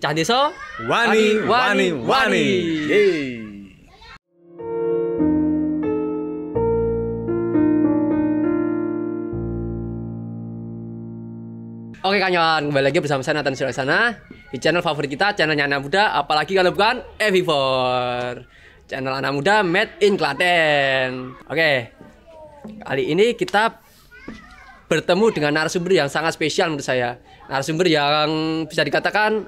Cah desa Wani, wani, wani. Yeay. Oke kawan, kembali lagi bersama saya Nathan Suraksana di channel favorit kita, channelnya anak muda. Apalagi kalau bukan Evivor, channel anak muda made in Klaten. Oke, kali ini kita bertemu dengan narasumber yang sangat spesial menurut saya. Narasumber yang bisa dikatakan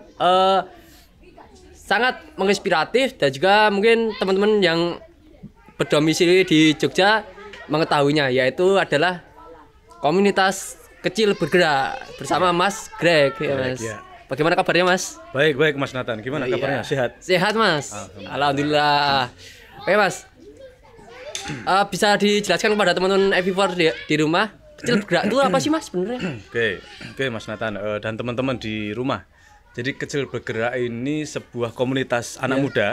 sangat menginspiratif dan juga mungkin teman-teman yang berdomisili di Jogja mengetahuinya, yaitu adalah komunitas kecil bergerak bersama Mas Greg, ya Mas. Ya. Bagaimana kabarnya Mas? Baik Mas Nathan. Gimana kabarnya? Sehat? Sehat Mas. Alhamdulillah. Oke Mas. Bisa dijelaskan kepada teman-teman Evivor di rumah, kecil bergerak itu apa sih Mas sebenarnya? Oke Mas Nathan dan teman-teman di rumah. Jadi kecil bergerak ini sebuah komunitas anak muda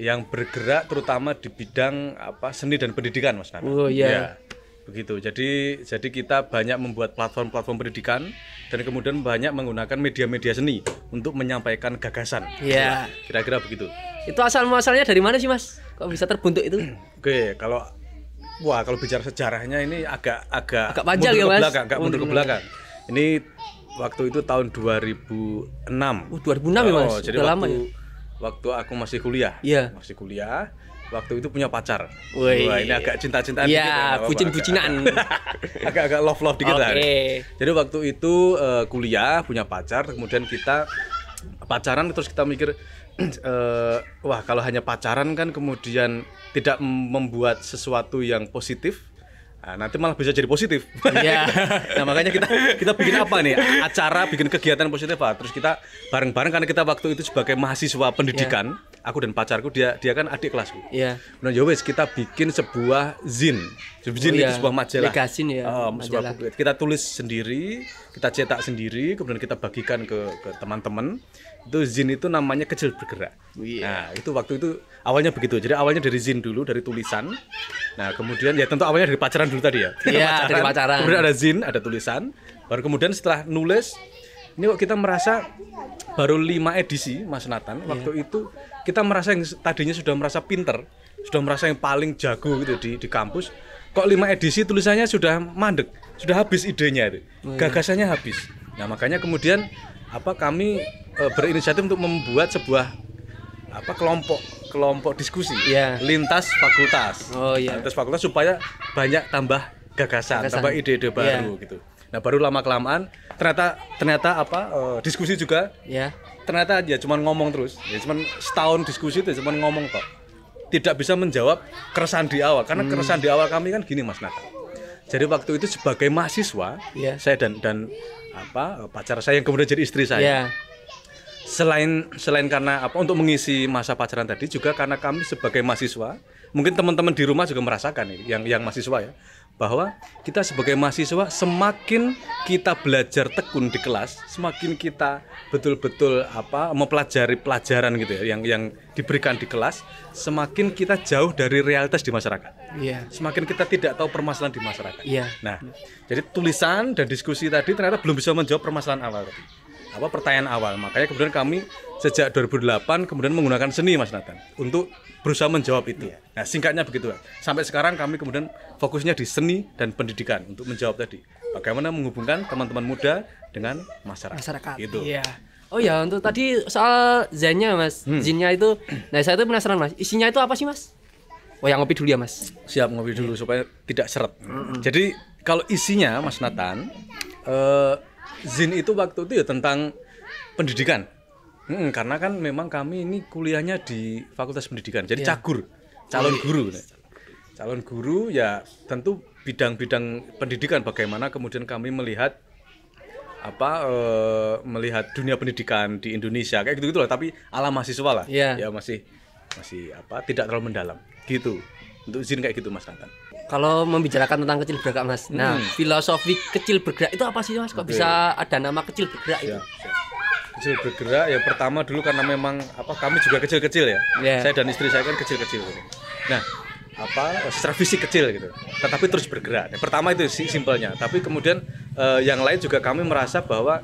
yang bergerak terutama di bidang seni dan pendidikan Mas Nathan. Oh iya. Ya, begitu. Jadi kita banyak membuat platform-platform pendidikan dan kemudian banyak menggunakan media-media seni untuk menyampaikan gagasan. Iya. Kira-kira begitu. Itu asal-muasalnya dari mana sih Mas? Kok bisa terbentuk itu? Oke, kalau bicara sejarahnya ini agak panjang ya Mas. Agak mundur ke belakang. Ini waktu itu tahun 2006. 2006 ya Mas. Jadi udah lama ya. Waktu aku masih kuliah. Iya. Masih kuliah. Waktu itu punya pacar. Wih. Wah, ini agak cinta-cintaan dikit. Iya, bucin-bucinan. Agak love dikit lah. Oke. Jadi waktu itu kuliah, punya pacar, kemudian kita pacaran terus kita mikir wah, kalau hanya pacaran kan kemudian tidak membuat sesuatu yang positif. Nah, nanti malah bisa jadi positif. Iya. Nah, makanya kita bikin apa nih? Acara, bikin kegiatan positif apa? Terus kita bareng-bareng karena kita waktu itu sebagai mahasiswa pendidikan, aku dan pacarku, dia kan adik kelasku. Iya. Nah, yowes kita bikin sebuah zin. Zin itu sebuah majalah. Magazine ya. Majalah. Kita tulis sendiri, kita cetak sendiri, kemudian kita bagikan ke teman-teman. Itu zin itu namanya Kecil Bergerak. Nah, itu waktu itu awalnya begitu. Jadi awalnya dari zin dulu, dari tulisan. Nah, kemudian ya tentu awalnya dari pacaran dulu tadi ya. Iya, dari pacaran. Kemudian ada zin, ada tulisan. Baru kemudian setelah nulis, ini kok kita merasa baru 5 edisi Mas Nathan. Waktu itu kita merasa yang tadinya sudah merasa pinter, sudah merasa yang paling jago gitu di kampus. Kok 5 edisi tulisannya sudah mandek, sudah habis idenya itu. Gagasannya habis. Nah, makanya kemudian kami berinisiatif untuk membuat sebuah kelompok diskusi lintas fakultas. Lintas fakultas supaya banyak tambah gagasan. Tambah ide-ide baru gitu. Nah, baru lama kelamaan ternyata diskusi juga. Ternyata ya cuman ngomong terus. Ya cuman setahun diskusi itu cuman ngomong kok. Tidak bisa menjawab keresahan di awal, karena keresahan di awal kami kan gini Mas Nathan. Jadi waktu itu sebagai mahasiswa, saya dan pacar saya yang kemudian jadi istri saya. Selain karena untuk mengisi masa pacaran tadi, juga karena kami sebagai mahasiswa, mungkin teman-teman di rumah juga merasakan ini, yang mahasiswa ya, bahwa kita sebagai mahasiswa semakin kita belajar tekun di kelas, semakin kita betul-betul mempelajari pelajaran gitu ya, yang diberikan di kelas, semakin kita jauh dari realitas di masyarakat. Semakin kita tidak tahu permasalahan di masyarakat. Nah, jadi tulisan dan diskusi tadi ternyata belum bisa menjawab permasalahan awal tadi. Pertanyaan awal. Makanya kemudian kami sejak 2008 kemudian menggunakan seni Mas Nathan untuk berusaha menjawab itu. Nah, singkatnya begitu. Sampai sekarang kami kemudian fokusnya di seni dan pendidikan untuk menjawab tadi. Bagaimana menghubungkan teman-teman muda dengan masyarakat. Gitu. Oh ya, untuk tadi soal zinnya Mas. Zinnya itu, nah saya tuh penasaran Mas. Isinya itu apa sih Mas? Oh, yang ngopi dulu ya Mas. Siap, ngopi dulu supaya tidak seret. Jadi kalau isinya Mas Nathan, zin itu waktu itu ya tentang pendidikan. Karena kan memang kami ini kuliahnya di Fakultas Pendidikan. Jadi calon guru. Calon guru ya tentu bidang-bidang pendidikan, bagaimana kemudian kami melihat melihat dunia pendidikan di Indonesia kayak gitu-gitu lah, tapi ala mahasiswa lah. Ya masih tidak terlalu mendalam gitu. Untuk zin kayak gitu Mas Nathan. Kalau membicarakan tentang kecil bergerak Mas, nah filosofi kecil bergerak itu apa sih Mas? Kok bisa ada nama kecil bergerak itu? Kecil bergerak ya pertama dulu karena memang kami juga kecil-kecil ya. Saya dan istri saya kan kecil-kecil gitu. Nah, secara fisik kecil gitu, tetapi terus bergerak. Pertama itu simpelnya, tapi kemudian yang lain juga kami merasa bahwa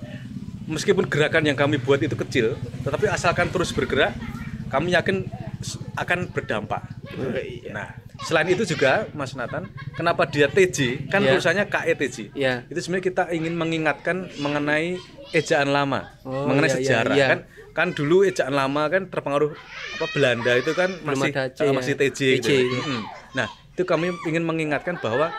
meskipun gerakan yang kami buat itu kecil, tetapi asalkan terus bergerak, kami yakin akan berdampak. Nah, selain itu juga Mas Nathan, kenapa dia TJ? Kan tulisannya KETJ. Itu sebenarnya kita ingin mengingatkan mengenai ejaan lama, mengenai sejarah kan dulu ejaan lama kan terpengaruh Belanda itu kan masih TJ gitu. Nah, itu kami ingin mengingatkan bahwa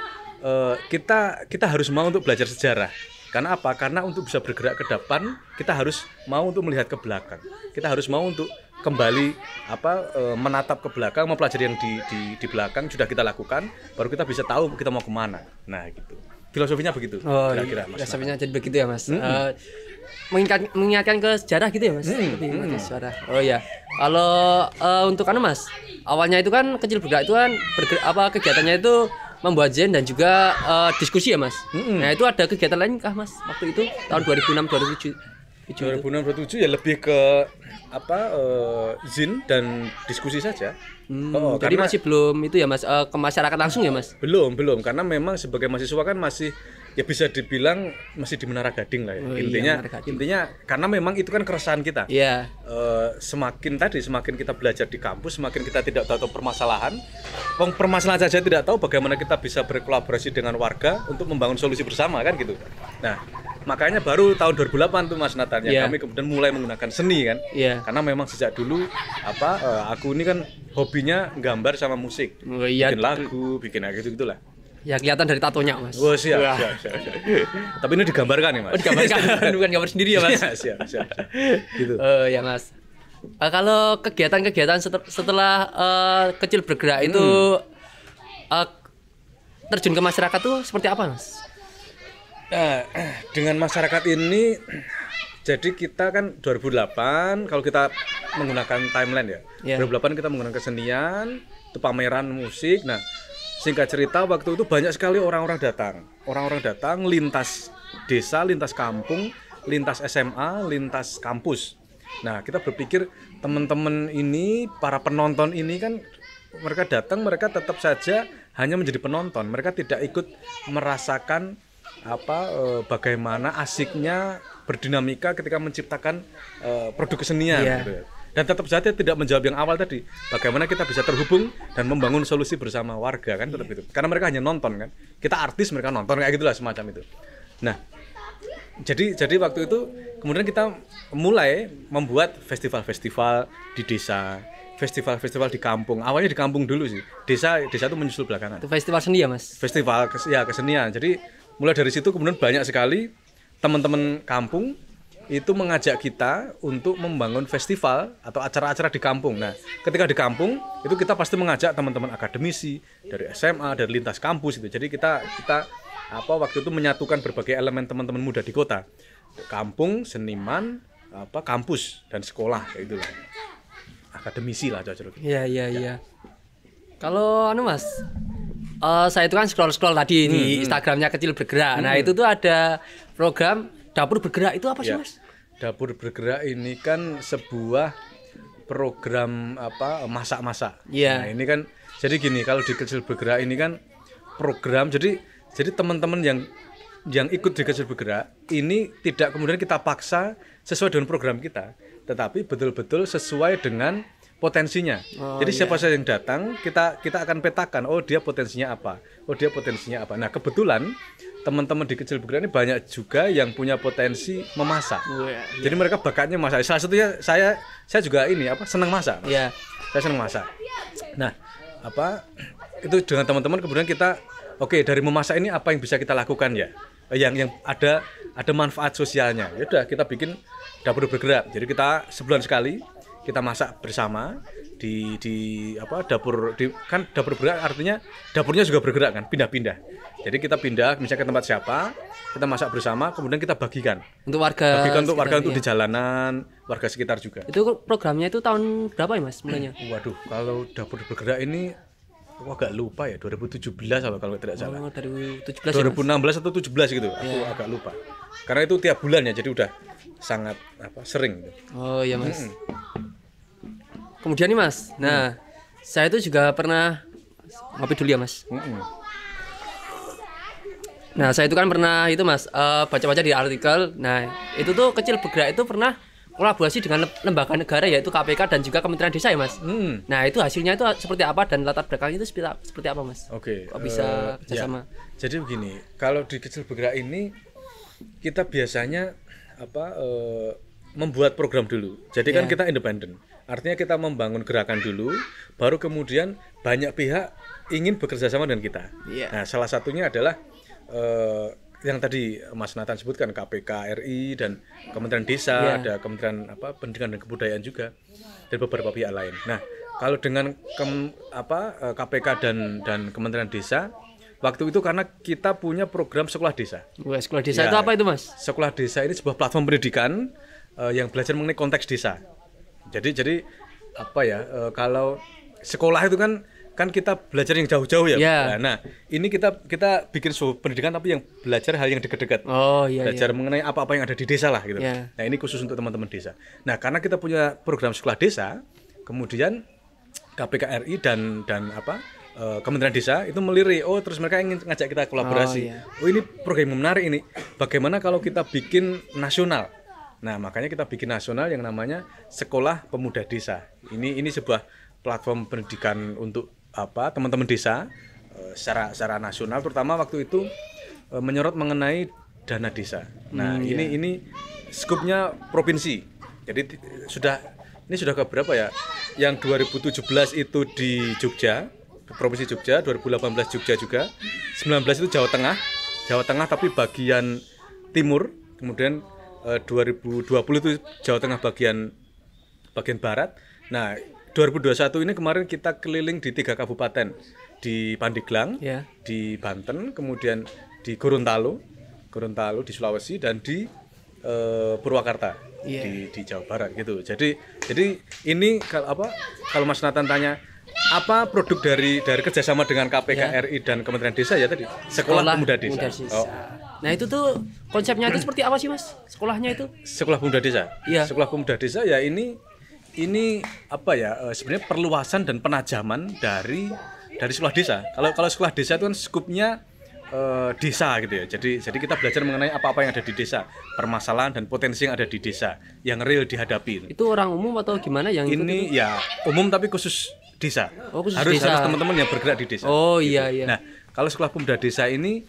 kita harus mau untuk belajar sejarah. Karena apa? Karena untuk bisa bergerak ke depan, kita harus mau untuk melihat ke belakang. Kita harus mau untuk kembali menatap ke belakang, mempelajari yang di belakang sudah kita lakukan, baru kita bisa tahu kita mau kemana. Nah, gitu. Filosofinya begitu. Kira-kira, Mas. Filosofinya jadi begitu ya, Mas. Mengingatkan ke sejarah gitu ya, Mas. Sejarah. Oh ya. Kalau untuk Mas, awalnya itu kan kecil bergerak itu kan kegiatannya itu membuat zen dan juga diskusi ya, Mas. Nah, itu ada kegiatan lain kah, Mas? Waktu itu tahun 2006 2007 ya lebih ke zen dan diskusi saja. Jadi masih belum itu ya, Mas, ke masyarakat langsung ya, Mas? Belum, karena memang sebagai mahasiswa kan masih ya bisa dibilang masih di Menara Gading lah ya. Intinya karena memang itu kan keresahan kita. Iya. Semakin kita belajar di kampus, semakin kita tidak tahu permasalahan. Permasalahan saja tidak tahu, bagaimana kita bisa berkolaborasi dengan warga untuk membangun solusi bersama kan gitu. Nah, makanya baru tahun 2008 tuh Mas Nathan yang kami kemudian mulai menggunakan seni kan. Karena memang sejak dulu aku ini kan hobinya gambar sama musik. Bikin lagu, bikin gitu-gitulah. Ya kelihatan dari tatonya, Mas. Siap. Tapi ini digambarkan ya, Mas. Digambarkan, bukan gambar sendiri ya, Mas. Siap. Gitu. Ya, Mas. Kalau kegiatan-kegiatan setelah kecil bergerak itu terjun ke masyarakat tuh seperti apa, Mas? Dengan masyarakat ini, jadi kita kan 2008 kalau kita menggunakan timeline ya. 2008 kita menggunakan kesenian, itu pameran musik. Nah, singkat cerita waktu itu banyak sekali orang-orang datang lintas desa, lintas kampung, lintas SMA, lintas kampus. Nah, kita berpikir teman-teman ini, para penonton ini kan mereka datang, mereka tetap saja hanya menjadi penonton. Mereka tidak ikut merasakan bagaimana asiknya berdinamika ketika menciptakan produk kesenian gitu. Dan tetap saja tidak menjawab yang awal tadi, bagaimana kita bisa terhubung dan membangun solusi bersama warga kan, tetap itu. Karena mereka hanya nonton kan, kita artis, mereka nonton, kayak gitulah semacam itu. Nah, jadi waktu itu kemudian kita mulai membuat festival-festival di desa, festival-festival di kampung. Awalnya di kampung dulu sih, desa itu menyusul belakangan. Itu festival seni ya, Mas? Festival kesenian. Jadi mulai dari situ kemudian banyak sekali teman-teman kampung itu mengajak kita untuk membangun festival atau acara-acara di kampung. Nah, ketika di kampung itu kita pasti mengajak teman-teman akademisi dari SMA, dari lintas kampus itu. Jadi kita waktu itu menyatukan berbagai elemen teman-teman muda di kota. Kampung, seniman, kampus dan sekolah kayak itulah. Akademisi lah cocok. Iya. Kalau Mas, saya itu kan scroll tadi di Instagramnya Kecil Bergerak. Nah, itu tuh ada program Dapur Bergerak, itu apa sih, Mas? Dapur Bergerak ini kan sebuah program masak-masak. Nah, ini kan jadi gini, kalau di Kecil Bergerak ini kan program, jadi teman-teman yang ikut di Kecil Bergerak ini tidak kemudian kita paksa sesuai dengan program kita, tetapi betul-betul sesuai dengan potensinya. Jadi siapa saja yang datang, kita akan petakan, dia potensinya apa. Nah, kebetulan teman-teman di Kecil Bergerak ini banyak juga yang punya potensi memasak. Jadi mereka bakatnya masak. Salah satunya saya juga senang masak. Saya senang masak. Nah, itu dengan teman-teman kemudian kita dari memasak ini apa yang bisa kita lakukan ya? Yang ada manfaat sosialnya. Ya udah, kita bikin Dapur Bergerak. Jadi kita sebulan sekali kita masak bersama di dapur kan dapur bergerak artinya dapurnya juga bergerak kan, pindah-pindah. Jadi kita pindah misalnya ke tempat siapa, kita masak bersama, kemudian kita bagikan untuk warga untuk di jalanan, warga sekitar juga. Itu programnya itu tahun berapa ya, Mas, mulainya? Waduh, kalau Dapur Bergerak ini aku agak lupa ya, 2017 kalau tidak salah. 2017 2016 atau 17 gitu. Aku agak lupa. Karena itu tiap bulan ya, jadi udah sangat sering gitu. Oh iya, Mas. Kemudian nih, Mas. Nah, saya itu juga pernah ngopi dulu ya, Mas. Nah, saya itu kan pernah itu Mas baca-baca di artikel. Nah, itu tuh Kecil Bergerak itu pernah kolaborasi dengan lembaga negara yaitu KPK dan juga Kementerian Desa ya Mas. Nah, itu hasilnya itu seperti apa dan latar belakangnya itu seperti apa Mas? Oke. Kok bisa kerjasama? Ya. Jadi begini, kalau di Kecil Bergerak ini kita biasanya membuat program dulu. Jadi kan kita independen. Artinya kita membangun gerakan dulu, baru kemudian banyak pihak ingin bekerja sama dengan kita. Nah, salah satunya adalah yang tadi Mas Nathan sebutkan KPK RI dan Kementerian Desa, ada Kementerian Pendidikan dan Kebudayaan juga, dan beberapa pihak lain. Nah, kalau dengan KPK dan Kementerian Desa, waktu itu karena kita punya program sekolah desa. Sekolah desa itu apa itu Mas? Sekolah desa ini sebuah platform pendidikan yang belajar mengenai konteks desa. Jadi kalau sekolah itu kan kita belajar yang jauh-jauh ya. Nah, ini kita bikin sebuah pendidikan tapi yang belajar hal yang dekat-dekat. Belajar mengenai apa-apa yang ada di desa lah gitu. Nah, ini khusus untuk teman-teman desa. Nah, karena kita punya program sekolah desa, kemudian KPK RI dan Kementerian Desa itu melirik, terus mereka ingin ngajak kita kolaborasi. Ini program yang menarik ini. Bagaimana kalau kita bikin nasional? Nah, makanya kita bikin nasional yang namanya Sekolah Pemuda Desa. Ini sebuah platform pendidikan untuk teman-teman desa secara nasional, terutama waktu itu menyorot mengenai dana desa. Nah, ini skupnya provinsi. Jadi ini sudah ke berapa ya? Yang 2017 itu di Jogja, Provinsi Jogja, 2018 Jogja juga, 19 itu Jawa Tengah tapi bagian timur, kemudian 2020 itu Jawa Tengah bagian barat. Nah, 2021 ini kemarin kita keliling di 3 kabupaten, di Pandeglang, di Banten, kemudian di Gorontalo di Sulawesi, dan di Purwakarta di Jawa Barat gitu. Jadi ini kalau Mas Nathan tanya apa produk dari kerjasama dengan KPK RI dan Kementerian Desa, ya tadi Sekolah Pemuda Desa. Nah, itu tuh konsepnya itu seperti apa sih Mas? Sekolahnya itu? Sekolah Pemuda Desa. Sekolah Pemuda Desa ya ini sebenarnya perluasan dan penajaman dari sekolah desa. Kalau sekolah desa itu kan skupnya desa gitu ya. Jadi kita belajar mengenai apa-apa yang ada di desa, permasalahan dan potensi yang ada di desa yang real dihadapi. Itu orang umum atau gimana yang ini itu? Ya umum tapi khusus desa. Harus teman-teman yang bergerak di desa. Iya. Nah, kalau Sekolah Pemuda Desa ini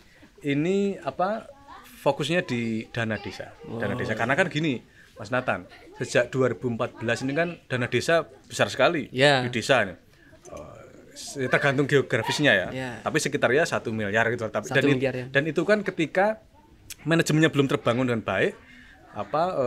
fokusnya di dana desa. Dana desa karena kan gini, Mas Nathan, sejak 2014 ini kan dana desa besar sekali di desa ini. Tergantung geografisnya ya. Tapi sekitar ya 1 miliar gitu. Dan itu kan ketika manajemennya belum terbangun dengan baik,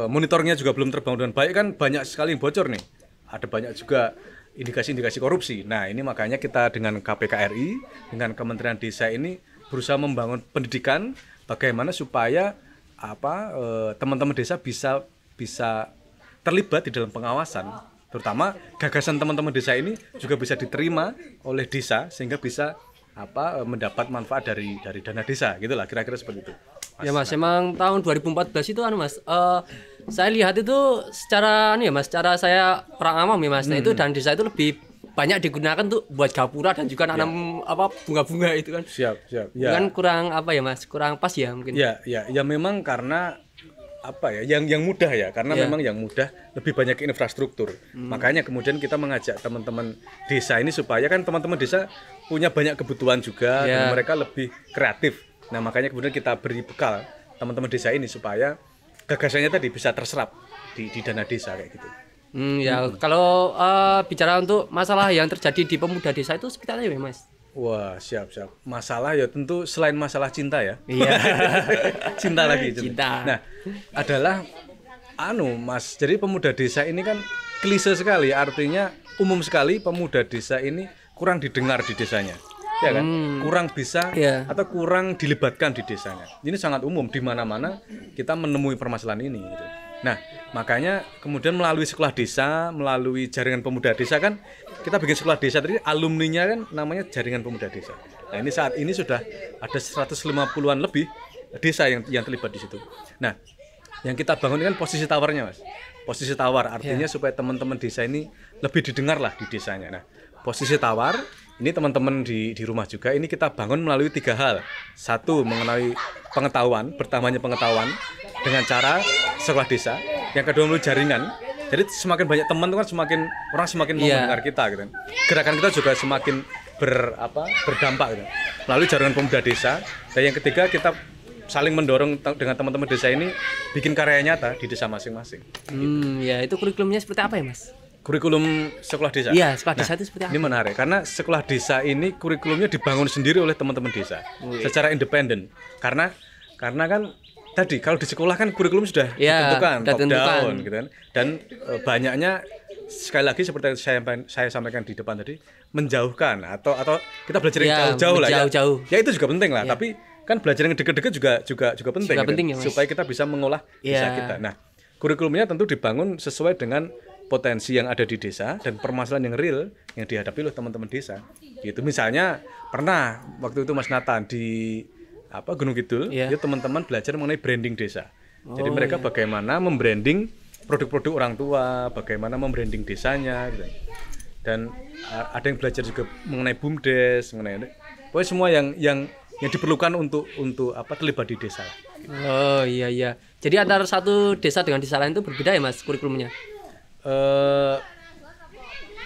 monitornya juga belum terbangun dengan baik, kan banyak sekali yang bocor nih. Ada banyak juga indikasi-indikasi korupsi. Nah, ini makanya kita dengan KPK RI, dengan Kementerian Desa ini berusaha membangun pendidikan bagaimana supaya teman-teman desa bisa terlibat di dalam pengawasan, terutama gagasan teman-teman desa ini juga bisa diterima oleh desa sehingga bisa mendapat manfaat dari dana desa, gitulah kira-kira seperti itu. Ya Mas, emang tahun 2014 itu Mas, saya lihat itu secara secara saya orang awam ya Mas. Nah, itu dana desa itu lebih banyak digunakan tuh buat gapura dan juga nanam bunga-bunga itu kan. Siap. Kan kurang Mas, kurang pas ya mungkin. Ya memang karena yang mudah ya, karena memang yang mudah lebih banyak infrastruktur. Makanya kemudian kita mengajak teman-teman desa ini supaya kan teman-teman desa punya banyak kebutuhan juga dan mereka lebih kreatif. Nah, makanya kemudian kita beri bekal teman-teman desa ini supaya gagasannya tadi bisa terserap di dana desa kayak gitu. Kalau bicara untuk masalah yang terjadi di pemuda desa itu seperti apa ya Mas? Wah, siap. Masalah ya tentu selain masalah cinta ya. Iya. Cinta lagi. Cinta. Nah, adalah Mas, jadi pemuda desa ini kan klise sekali, artinya umum sekali pemuda desa ini kurang didengar di desanya. Ya kan? Kurang bisa atau kurang dilibatkan di desanya. Ini sangat umum di mana-mana kita menemui permasalahan ini gitu. Nah, makanya kemudian melalui sekolah desa, melalui jaringan pemuda desa kan kita bikin sekolah desa tadi, alumninya kan namanya jaringan pemuda desa. Nah, ini saat ini sudah ada 150-an lebih desa yang terlibat di situ. Nah, yang kita bangun ini kan posisi tawarnya Mas. Posisi tawar artinya supaya teman-teman desa ini lebih didengar lah di desanya. Nah, posisi tawar ini teman-teman di rumah juga ini kita bangun melalui 3 hal. Satu, mengenai pengetahuan, bertambahnya pengetahuan dengan cara sekolah desa. Yang kedua melalui jaringan. Jadi semakin banyak teman itu kan orang semakin mau mendengar kita gitu. Gerakan kita juga semakin berdampak gitu. Melalui jaringan pemuda desa. Dan yang ketiga kita saling mendorong dengan teman-teman desa ini bikin karya nyata di desa masing-masing. Ya itu kurikulumnya seperti apa ya Mas? Kurikulum sekolah desa? Iya, sekolah desa itu seperti apa? Ini menarik, karena sekolah desa ini kurikulumnya dibangun sendiri oleh teman-teman desa secara independen. Karena kan tadi kalau di sekolah kan kurikulum sudah ditentukan, top down gitu kan. Dan banyaknya sekali lagi seperti yang saya sampaikan di depan tadi, menjauhkan atau kita belajar yang jauh-jauh lah ya. Ya itu juga penting lah, tapi kan belajar yang dekat-dekat juga penting ya, supaya kita bisa mengolah desa kita. Nah, kurikulumnya tentu dibangun sesuai dengan potensi yang ada di desa dan permasalahan yang real yang dihadapi oleh teman-teman desa. Gitu. Misalnya pernah waktu itu Mas Nathan di Gunung Kidul, ya teman-teman belajar mengenai branding desa. Jadi mereka bagaimana membranding produk-produk orang tua, bagaimana membranding desanya gitu. Dan ada yang belajar juga mengenai BUMDes, pokoknya semua yang diperlukan untuk terlibat di desa. Oh iya. Jadi antara satu desa dengan desa lain itu berbeda ya Mas kurikulumnya?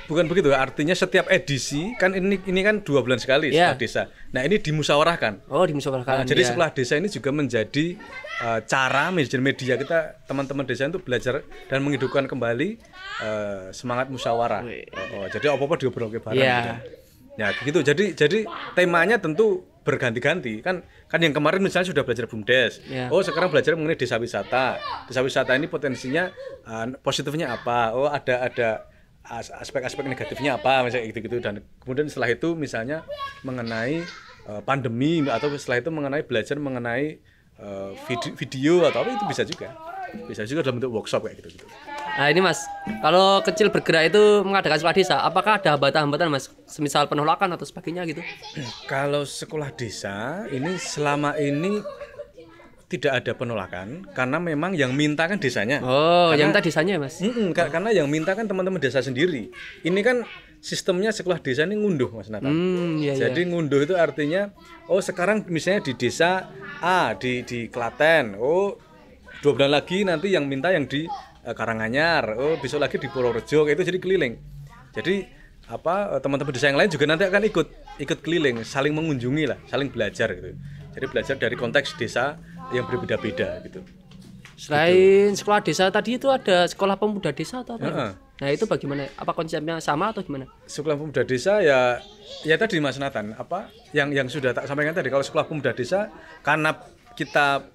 Bukan begitu, artinya setiap edisi kan ini kan 2 bulan sekali sekolah desa. Nah ini dimusyawarahkan. Dimusyawarahkan. Jadi sekolah desa ini juga menjadi cara media kita teman-teman desa itu belajar dan menghidupkan kembali semangat musyawarah. Jadi apa-apa diobrolke bareng. Gitu. Ya gitu. Jadi temanya tentu berganti-ganti kan yang kemarin misalnya sudah belajar BUMDes. Sekarang belajar mengenai desa wisata. Desa wisata ini potensinya positifnya apa? Ada aspek-aspek negatifnya apa misalnya gitu. Dan kemudian setelah itu misalnya mengenai pandemi atau setelah itu mengenai belajar mengenai video atau apa itu bisa juga dalam bentuk workshop kayak gitu. Nah ini Mas, kalau kecil bergerak itu mengadakan sekolah desa, apakah ada hambatan-hambatan Mas, semisal penolakan atau sebagainya gitu? Kalau sekolah desa ini selama ini tidak ada penolakan karena memang yang minta kan desanya. Yang minta desanya Mas? Karena yang minta kan teman-teman desa sendiri. Ini kan sistemnya sekolah desa ini ngunduh Mas Nathan. Jadi ngunduh itu artinya sekarang misalnya di desa A di Klaten, 2 bulan lagi nanti yang minta yang di Karanganyar, besok lagi di Purworejo, itu jadi keliling. Jadi teman-teman desa yang lain juga nanti akan ikut keliling, saling mengunjungi lah, saling belajar gitu. Jadi belajar dari konteks desa yang berbeda-beda gitu. Selain sekolah desa tadi itu ada sekolah pemuda desa atau apa? Nah itu bagaimana? Apa konsepnya sama atau gimana? Sekolah pemuda desa ya tadi Mas Nathan, yang sudah tak sampaikan tadi, kalau sekolah pemuda desa karena kita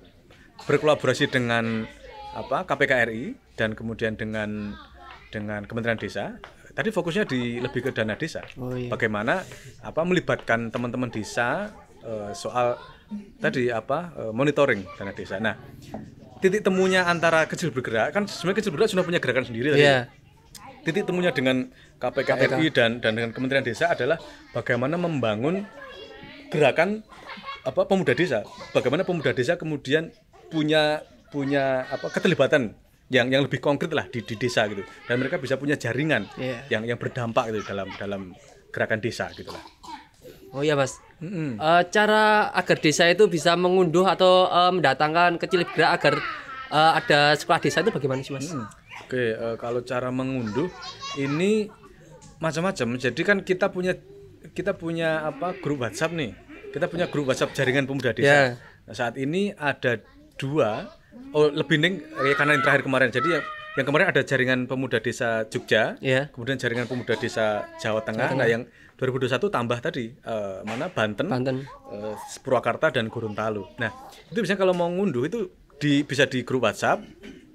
berkolaborasi dengan KPK RI dan kemudian dengan Kementerian Desa. Tadi fokusnya lebih ke dana desa. Bagaimana melibatkan teman-teman desa soal tadi monitoring dana desa. Nah, titik temunya antara kecil bergerak kan sebenarnya kecil bergerak sudah punya gerakan sendiri tadi. Titik temunya dengan KPK RI dan dengan Kementerian Desa adalah bagaimana membangun gerakan pemuda desa. Bagaimana pemuda desa kemudian punya keterlibatan yang lebih konkret lah di desa gitu, dan mereka bisa punya jaringan yang berdampak gitu dalam gerakan desa gitulah. Mas, cara agar desa itu bisa mengunduh atau mendatangkan kecil bergerak agar ada sekolah desa itu bagaimana sih Mas? Kalau cara mengunduh ini macam-macam. Jadi kan kita punya grup WhatsApp nih. Kita punya grup WhatsApp jaringan pemuda desa. Nah, saat ini ada 2, lebih karena yang terakhir kemarin. Jadi yang kemarin ada jaringan pemuda desa Jogja, kemudian jaringan pemuda desa Jawa Tengah. Nah, yang 2021 tambah tadi Banten. Purwakarta dan Gorontalo. Nah, itu biasanya kalau mau ngunduh itu bisa di grup WhatsApp.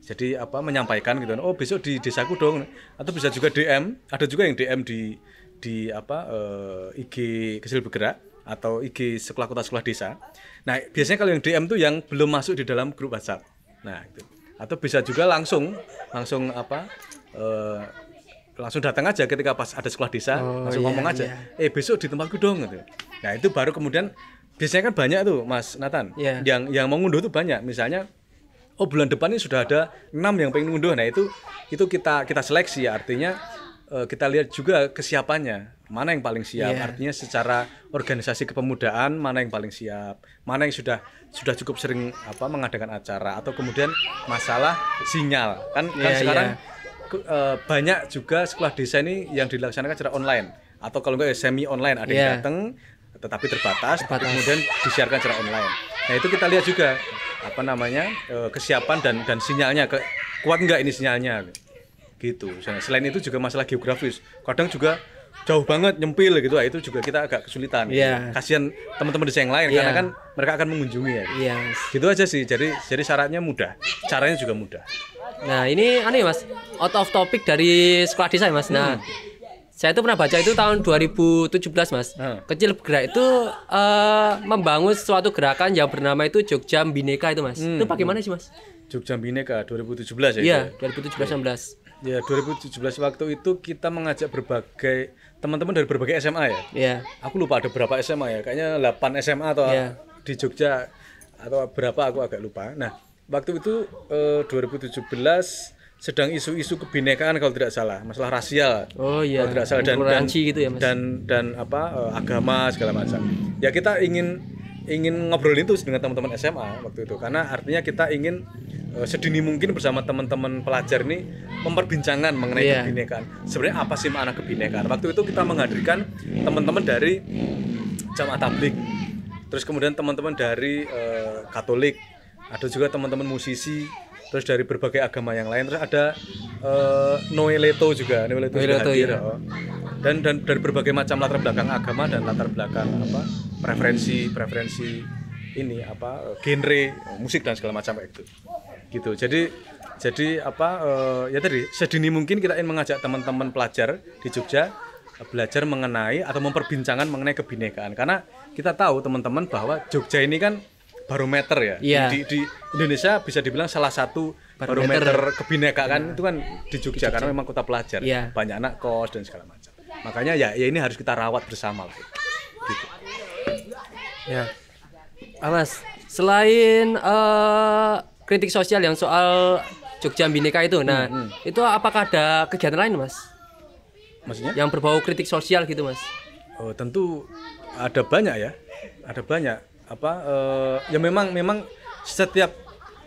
Jadi menyampaikan gitu. Besok di desaku dong. Atau bisa juga DM. Ada juga yang DM di IG Kecil Bergerak atau IG Sekolah Kota Sekolah Desa. Nah, biasanya kalau yang DM tuh yang belum masuk di dalam grup WhatsApp. Nah, gitu. Atau bisa juga langsung datang aja ketika pas ada sekolah desa, langsung ngomong aja. Besok di tempatku dong gitu. Nah, itu baru kemudian biasanya kan banyak tuh Mas Nathan. Yang mau ngunduh tuh banyak. Misalnya bulan depan ini sudah ada 6 yang pengen ngunduh. Nah, itu kita seleksi ya, artinya kita lihat juga kesiapannya, mana yang paling siap. Artinya secara organisasi kepemudaan mana yang paling siap, mana yang sudah cukup sering mengadakan acara, atau kemudian masalah sinyal kan sekarang banyak juga sekolah desa ini yang dilaksanakan secara online, atau kalau enggak semi online, ada yang datang tetapi terbatas. Kemudian disiarkan secara online. Nah itu kita lihat juga kesiapan dan sinyalnya, kuat enggak ini sinyalnya gitu. Selain itu juga masalah geografis, kadang juga jauh banget nyempil gitu, itu juga kita agak kesulitan. Kasihan teman-teman desa yang lain karena kan mereka akan mengunjungi ya. Gitu aja sih. Jadi syaratnya mudah, caranya juga mudah. Nah ini aneh Mas, out of topic dari sekolah desa Mas. Nah saya itu pernah baca itu tahun 2017 Mas. Kecil Bergerak itu membangun suatu gerakan yang bernama itu Jogja Bhinneka itu Mas. Itu bagaimana sih Mas? Jogja Bhinneka 2017 ya? Iya, 2017-19. Ya 2017 waktu itu kita mengajak berbagai teman-teman dari berbagai SMA ya. Iya. Aku lupa ada berapa SMA ya, kayaknya 8 SMA atau di Jogja atau berapa aku agak lupa. Nah waktu itu 2017 sedang isu-isu kebinekaan kalau tidak salah, masalah rasial. Oh iya. Kalau tidak salah gitu ya, Mas. Dan agama segala macam. Ya kita ingin ngobrolin itu dengan teman-teman SMA waktu itu, karena artinya kita ingin sedini mungkin bersama teman-teman pelajar ini memperbincangkan mengenai kebinekaan. Sebenarnya apa sih makna kebinekaan? Waktu itu kita menghadirkan teman-teman dari Jamaah Tabligh, terus kemudian teman-teman dari Katolik, ada juga teman-teman musisi, terus dari berbagai agama yang lain, terus ada Noeleto juga hadir, dan dari berbagai macam latar belakang agama dan latar belakang preferensi ini genre musik dan segala macam kayak gitu. Jadi ya tadi sedini mungkin kita ingin mengajak teman-teman pelajar di Jogja belajar mengenai atau memperbincangkan mengenai kebinekaan, karena kita tahu teman-teman bahwa Jogja ini kan barometer ya. Di Indonesia bisa dibilang salah satu barometer kebinekaan itu kan di Jogja, karena memang kota pelajar, banyak anak kos dan segala macam. Makanya ya ini harus kita rawat bersama lah. Gitu. Ya. Mas, selain kritik sosial yang soal Jogja Bhinneka itu, itu apakah ada kegiatan lain Mas? Maksudnya? Yang berbau kritik sosial gitu Mas? Oh tentu ada banyak ya, ada banyak. Ya memang setiap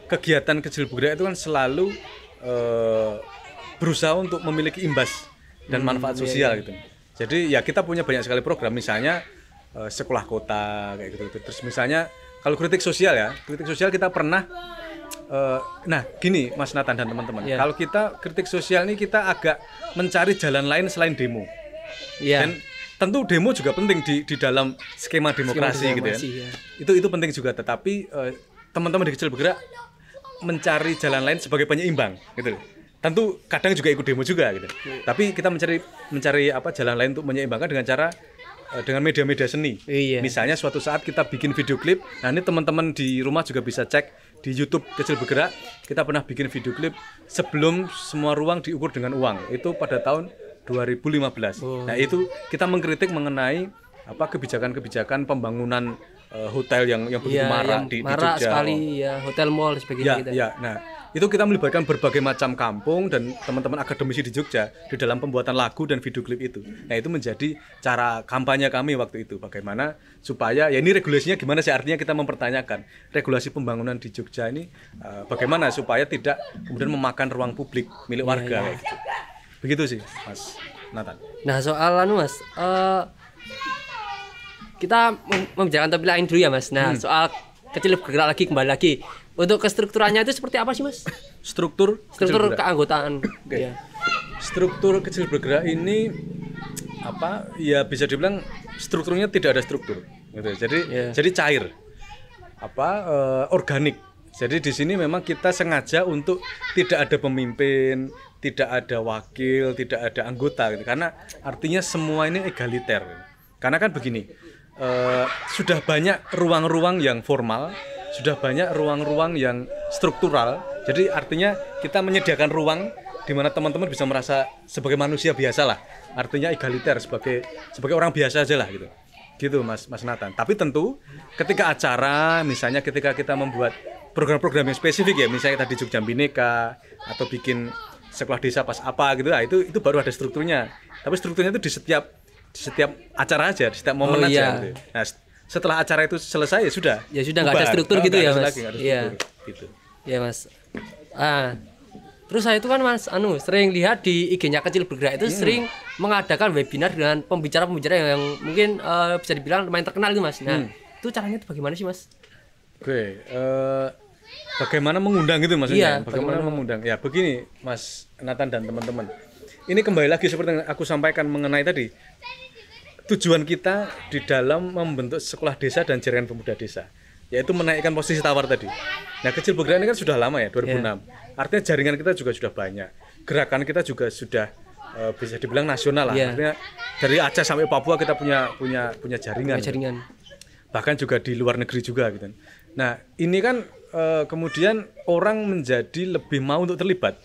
kegiatan Kecil Bergerak itu kan selalu berusaha untuk memiliki imbas dan manfaat sosial gitu. Jadi ya kita punya banyak sekali program, misalnya sekolah kota kayak gitu. Terus misalnya kalau kritik sosial kita pernah nah gini Mas Nathan dan teman-teman, kalau kita kritik sosial ini kita agak mencari jalan lain selain demo. Dan tentu demo juga penting di dalam skema demokrasi gitu ya. Itu penting juga, tetapi teman-teman di Kecil Bergerak mencari jalan lain sebagai penyeimbang gitu. Tentu kadang juga ikut demo juga gitu. Tapi kita mencari jalan lain untuk menyeimbangkan dengan cara dengan media-media seni. Misalnya suatu saat kita bikin video klip. Nah, ini teman-teman di rumah juga bisa cek di YouTube Kecil Bergerak. Kita pernah bikin video klip sebelum semua ruang diukur dengan uang. Itu pada tahun 2015. Nah, itu kita mengkritik mengenai kebijakan-kebijakan pembangunan hotel yang begitu marak di Jogja. Sekali ya, hotel mall sebagainya gitu. Nah, itu kita melibatkan berbagai macam kampung dan teman-teman akademisi di Jogja di dalam pembuatan lagu dan video klip itu. Nah, itu menjadi cara kampanye kami waktu itu, bagaimana supaya ya ini regulasinya gimana sih, artinya kita mempertanyakan regulasi pembangunan di Jogja ini bagaimana supaya tidak kemudian memakan ruang publik milik warga kayak gitu. Begitu sih, Mas Nathan. Nah, soal Mas, kita membicarakan topik lain dulu ya Mas. Nah, soal Kecil Bergerak kembali lagi. Untuk kestrukturannya itu seperti apa sih Mas? Struktur keanggotaan. Okay. Struktur Kecil Bergerak ini ya bisa dibilang strukturnya tidak ada struktur gitu. Jadi cair. Organik. Jadi di sini memang kita sengaja untuk tidak ada pemimpin, tidak ada wakil, tidak ada anggota gitu. Karena artinya semua ini egaliter. Karena kan begini, sudah banyak ruang-ruang yang formal, sudah banyak ruang-ruang yang struktural. Jadi artinya kita menyediakan ruang di mana teman-teman bisa merasa sebagai manusia biasa lah. Artinya egaliter, sebagai orang biasa aja lah gitu. Gitu Mas Nathan. Tapi tentu ketika acara, misalnya ketika kita membuat program-program yang spesifik ya, misalnya tadi Jogja Bhinneka atau bikin sekolah desa pas apa gitu. Nah, itu baru ada strukturnya. Tapi strukturnya itu di setiap acara aja, di setiap momen aja gitu. Nah, setelah acara itu selesai ya sudah. Ya sudah nggak ada struktur gitu ya, Mas. Iya. Gitu. Ya, Mas. Terus saya itu kan Mas sering lihat di IG-nya Kecil Bergerak itu sering mengadakan webinar dengan pembicara-pembicara yang mungkin bisa dibilang lumayan terkenal itu, Mas. Nah, itu caranya itu bagaimana sih, Mas? Oke, bagaimana mengundang gitu maksudnya? Iya, bagaimana mengundang? Ya begini, Mas Nathan dan teman-teman. Ini kembali lagi seperti yang aku sampaikan mengenai tadi. Tujuan kita di dalam membentuk sekolah desa dan jaringan pemuda desa, yaitu menaikkan posisi tawar tadi. Nah, Kecil Bergerak ini kan sudah lama ya, 2006. Artinya jaringan kita juga sudah banyak. Gerakan kita juga sudah bisa dibilang nasional lah. Artinya dari Aceh sampai Papua kita punya jaringan. Bahkan juga di luar negeri juga gitu. Nah, ini kan kemudian orang menjadi lebih mau untuk terlibat.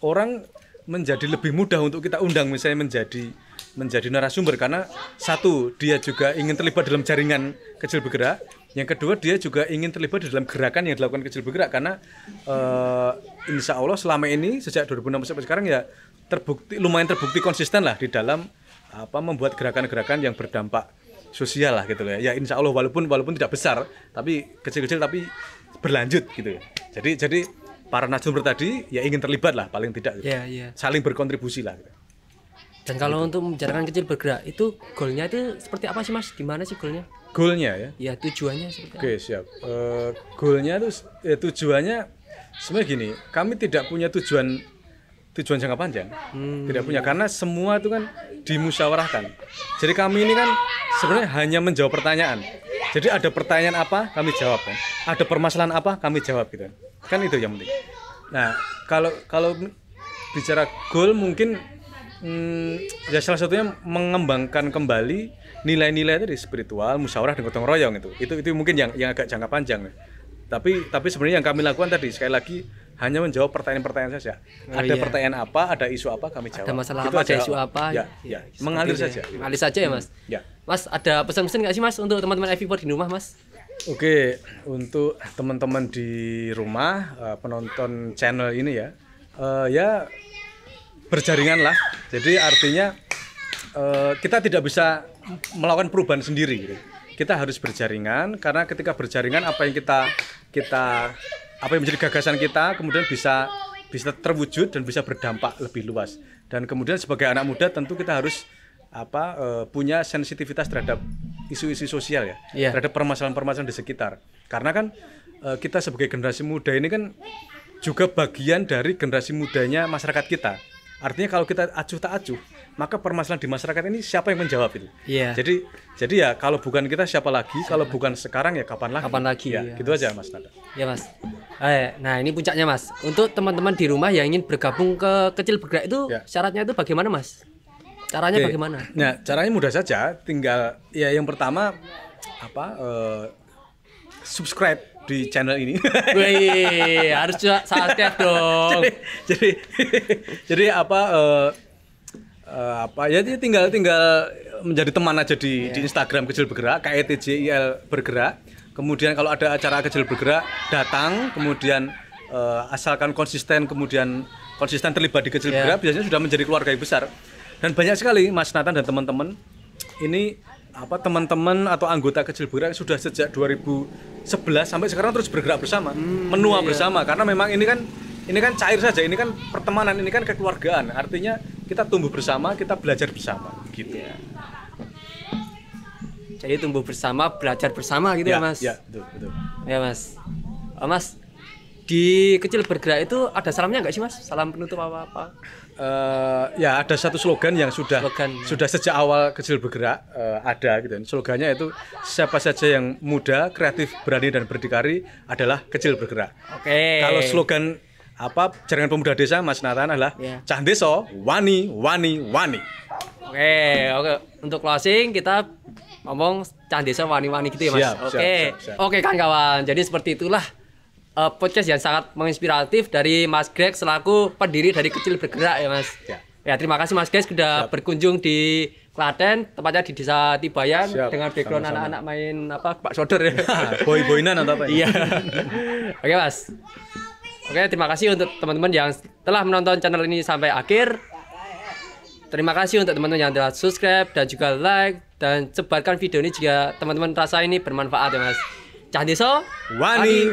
Orang menjadi lebih mudah untuk kita undang misalnya menjadi narasumber karena satu, dia juga ingin terlibat dalam jaringan Kecil Bergerak. Yang kedua, dia juga ingin terlibat di dalam gerakan yang dilakukan Kecil Bergerak karena insya Allah selama ini sejak 2006 sampai sekarang ya lumayan terbukti konsisten lah di dalam membuat gerakan-gerakan yang berdampak sosial lah gitu ya. Ya insya Allah walaupun tidak besar tapi kecil-kecil tapi berlanjut gitu ya. Jadi para narasumber tadi ya ingin terlibat lah paling tidak gitu. Saling berkontribusi lah gitu. Dan kalau untuk menjalankan Kecil Bergerak itu goalnya itu seperti apa sih, Mas? Gimana sih goalnya? Goalnya ya? Ya tujuannya seperti apa? Oke, siap. Goalnya itu tujuannya sebenarnya gini, kami tidak punya tujuan jangka panjang, tidak punya karena semua itu kan dimusyawarahkan. Jadi kami ini kan sebenarnya hanya menjawab pertanyaan. Jadi ada pertanyaan apa kami jawab kan, ada permasalahan apa kami jawab gitu kan itu yang penting. Nah kalau bicara goal mungkin ya salah satunya mengembangkan kembali nilai-nilai tadi spiritual, musyawarah dan gotong royong itu mungkin yang agak jangka panjang. Tapi sebenarnya yang kami lakukan tadi sekali lagi hanya menjawab pertanyaan-pertanyaan saja. Ada pertanyaan apa, ada isu apa kami jawab. Ada masalah gitu apa, aja. ada isu apa. Ya, mengalir saja. Mengalir saja ya, Mas. Ya. Mas, ada pesan-pesan nggak sih, Mas, untuk teman-teman FIVOR di rumah, Mas? Oke, untuk teman-teman di rumah penonton channel ini ya berjaringan lah. Jadi artinya kita tidak bisa melakukan perubahan sendiri gitu. Kita harus berjaringan karena ketika berjaringan apa yang menjadi gagasan kita kemudian bisa terwujud dan bisa berdampak lebih luas. Dan kemudian sebagai anak muda tentu kita harus punya sensitivitas terhadap isu-isu sosial terhadap permasalahan-permasalahan di sekitar. Karena kan kita sebagai generasi muda ini kan juga bagian dari generasi mudanya masyarakat kita. Artinya kalau kita acuh tak acuh, maka permasalahan di masyarakat ini siapa yang menjawab itu? Jadi ya kalau bukan kita siapa lagi? Kalau bukan sekarang ya kapan lagi? Kapan lagi? Ya, gitu aja Mas Nada. Ya Mas. Nah ini puncaknya Mas. Untuk teman-teman di rumah yang ingin bergabung ke Kecil Bergerak itu syaratnya itu bagaimana Mas? Caranya bagaimana? Nah caranya mudah saja. Tinggal ya yang pertama subscribe di channel ini. Wih, harus subscribe dong. jadi ya tinggal menjadi teman aja di Instagram Kecil Bergerak, KETJIL Bergerak. Kemudian kalau ada acara Kecil Bergerak datang, kemudian asalkan konsisten terlibat di Kecil Bergerak, biasanya sudah menjadi keluarga yang besar. Dan banyak sekali Mas Nathan dan teman-teman ini teman-teman atau anggota Kecil Bergerak sudah sejak 2011 sampai sekarang terus bergerak bersama, menua bersama karena memang ini kan cair saja, ini kan pertemanan, ini kan kekeluargaan. Artinya kita tumbuh bersama, kita belajar bersama gitu. Jadi tumbuh bersama, belajar bersama gitu ya Mas. Ya, betul. Ya Mas. Mas, di Kecil Bergerak itu ada salamnya nggak sih Mas? Salam penutup apa-apa? Ya ada satu slogan yang sudah sejak awal Kecil Bergerak ada gitu. Slogannya itu siapa saja yang muda, kreatif, berani dan berdikari adalah Kecil Bergerak. Oke. Kalau slogan jaringan pemuda desa Mas Nathan adalah Cah Deso wani. Oke. Untuk closing kita ngomong Cah Deso wani gitu ya Mas. Siap. Oke kawan-kawan. Jadi seperti itulah podcast yang sangat menginspiratif dari Mas Greg selaku pendiri dari Kecil Bergerak ya Mas. Ya terima kasih Mas Greg sudah berkunjung di Klaten, tepatnya di Desa Tibayan dengan background anak-anak main Pak Sodor ya. Boy-boynan atau apa? Iya. Oke Mas. Oke, terima kasih untuk teman-teman yang telah menonton channel ini sampai akhir. Terima kasih untuk teman-teman yang telah subscribe dan juga like, dan sebarkan video ini jika teman-teman rasa ini bermanfaat ya Mas. Cah Deso, wani.